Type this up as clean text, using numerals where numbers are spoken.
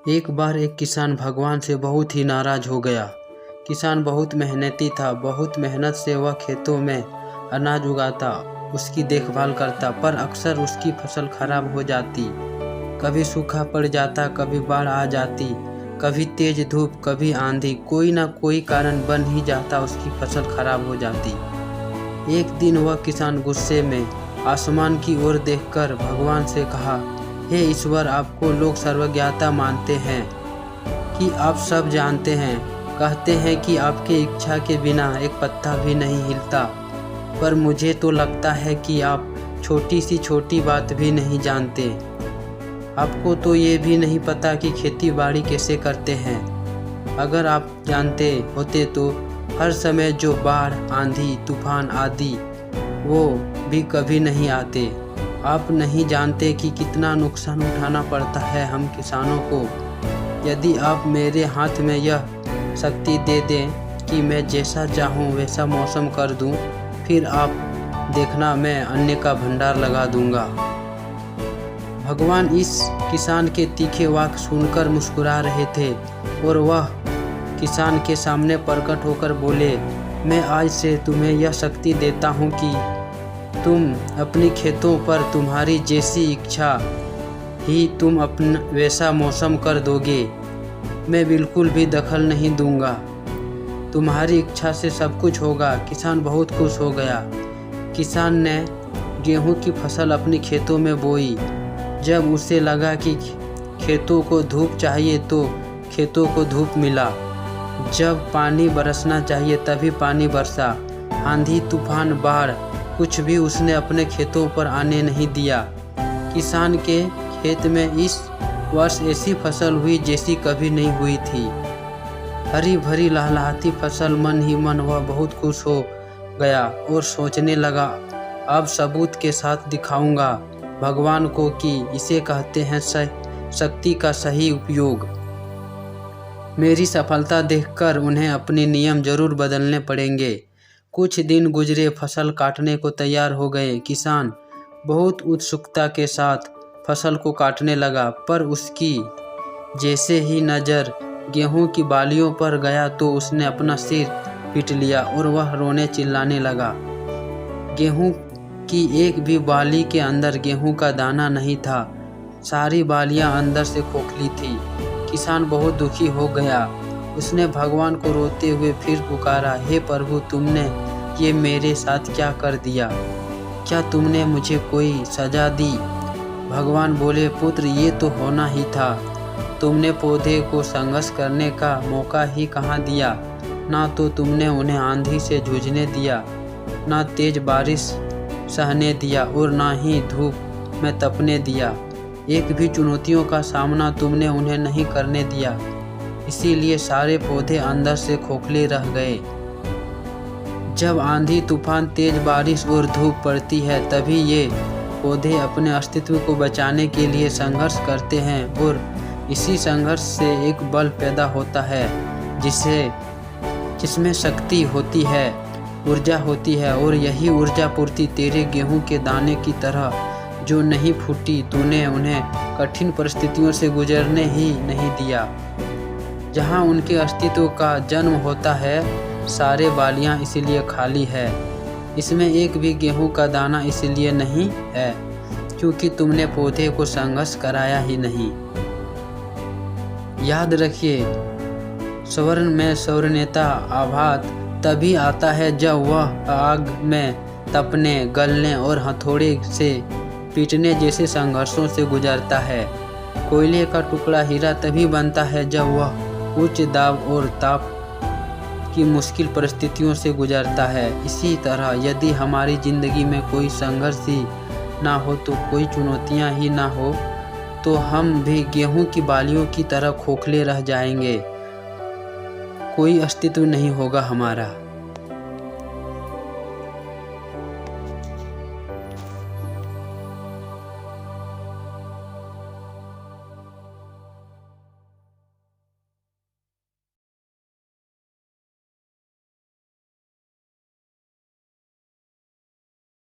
एक बार एक किसान भगवान से बहुत ही नाराज हो गया। किसान बहुत मेहनती था। बहुत मेहनत से वह खेतों में अनाज उगाता, उसकी देखभाल करता, पर अक्सर उसकी फसल खराब हो जाती। कभी सूखा पड़ जाता, कभी बाढ़ आ जाती, कभी तेज धूप, कभी आंधी, कोई ना कोई कारण बन ही जाता, उसकी फसल खराब हो जाती। एक दिन वह किसान गुस्से में आसमान की ओर देखकर भगवान से कहा, हे ईश्वर, आपको लोग सर्वज्ञता मानते हैं कि आप सब जानते हैं। कहते हैं कि आपके इच्छा के बिना एक पत्ता भी नहीं हिलता, पर मुझे तो लगता है कि आप छोटी सी छोटी बात भी नहीं जानते। आपको तो ये भी नहीं पता कि खेती बाड़ी कैसे करते हैं। अगर आप जानते होते तो हर समय जो बाढ़, आंधी, तूफान आदि वो भी कभी नहीं आते। आप नहीं जानते कि कितना नुकसान उठाना पड़ता है हम किसानों को। यदि आप मेरे हाथ में यह शक्ति दे दें कि मैं जैसा चाहूँ वैसा मौसम कर दूँ, फिर आप देखना मैं अन्न का भंडार लगा दूँगा। भगवान इस किसान के तीखे वाक्य सुनकर मुस्कुरा रहे थे और वह किसान के सामने प्रकट होकर बोले, मैं आज से तुम्हें यह शक्ति देता हूँ कि तुम अपनी खेतों पर तुम्हारी जैसी इच्छा ही तुम अपना वैसा मौसम कर दोगे। मैं बिल्कुल भी दखल नहीं दूंगा। तुम्हारी इच्छा से सब कुछ होगा। किसान बहुत खुश हो गया। किसान ने गेहूं की फसल अपनी खेतों में बोई। जब उसे लगा कि खेतों को धूप चाहिए तो खेतों को धूप मिला। जब पानी बरसना चाहिए तभी पानी बरसा। आंधी, तूफान, बाढ़ कुछ भी उसने अपने खेतों पर आने नहीं दिया। किसान के खेत में इस वर्ष ऐसी फसल हुई जैसी कभी नहीं हुई थी। हरी भरी लहलहाती फसल। मन ही मन वह बहुत खुश हो गया और सोचने लगा, अब सबूत के साथ दिखाऊंगा भगवान को कि इसे कहते हैं शक्ति का सही उपयोग। मेरी सफलता देखकर उन्हें अपने नियम जरूर बदलने पड़ेंगे। कुछ दिन गुजरे, फसल काटने को तैयार हो गए। किसान बहुत उत्सुकता के साथ फसल को काटने लगा, पर उसकी जैसे ही नज़र गेहूं की बालियों पर गया तो उसने अपना सिर पीट लिया और वह रोने चिल्लाने लगा। गेहूं की एक भी बाली के अंदर गेहूं का दाना नहीं था। सारी बालियां अंदर से खोखली थी। किसान बहुत दुखी हो गया। उसने भगवान को रोते हुए फिर पुकारा, हे प्रभु, तुमने ये मेरे साथ क्या कर दिया? क्या तुमने मुझे कोई सजा दी? भगवान बोले, पुत्र, ये तो होना ही था। तुमने पौधे को संघर्ष करने का मौका ही कहाँ दिया। ना तो तुमने उन्हें आंधी से जूझने दिया, ना तेज बारिश सहने दिया और ना ही धूप में तपने दिया। एक भी चुनौतियों का सामना तुमने उन्हें नहीं करने दिया। इसीलिए सारे पौधे अंदर से खोखले रह गए। जब आंधी, तूफान, तेज बारिश और धूप पड़ती है तभी ये पौधे अपने अस्तित्व को बचाने के लिए संघर्ष करते हैं और इसी संघर्ष से एक बल पैदा होता है जिसमें शक्ति होती है, ऊर्जा होती है। और यही ऊर्जा पूर्ति तेरे गेहूं के दाने की तरह जो नहीं फूटी, तूने उन्हें कठिन परिस्थितियों से गुजरने ही नहीं दिया। जहाँ उनके अस्तित्व का जन्म होता है, सारे बालियाँ इसीलिए खाली है। इसमें एक भी गेहूं का दाना इसलिए नहीं है क्योंकि तुमने पौधे को संघर्ष कराया ही नहीं। याद रखिए, स्वर्ण में स्वर्णता आभात तभी आता है जब वह आग में तपने, गलने और हथौड़े से पीटने जैसे संघर्षों से गुजरता है। कोयले का टुकड़ा हीरा तभी बनता है जब वह उच्च दाब और ताप की मुश्किल परिस्थितियों से गुजरता है। इसी तरह यदि हमारी ज़िंदगी में कोई संघर्ष ही ना हो, तो कोई चुनौतियाँ ही ना हो, तो हम भी गेहूं की बालियों की तरह खोखले रह जाएंगे। कोई अस्तित्व नहीं होगा हमारा।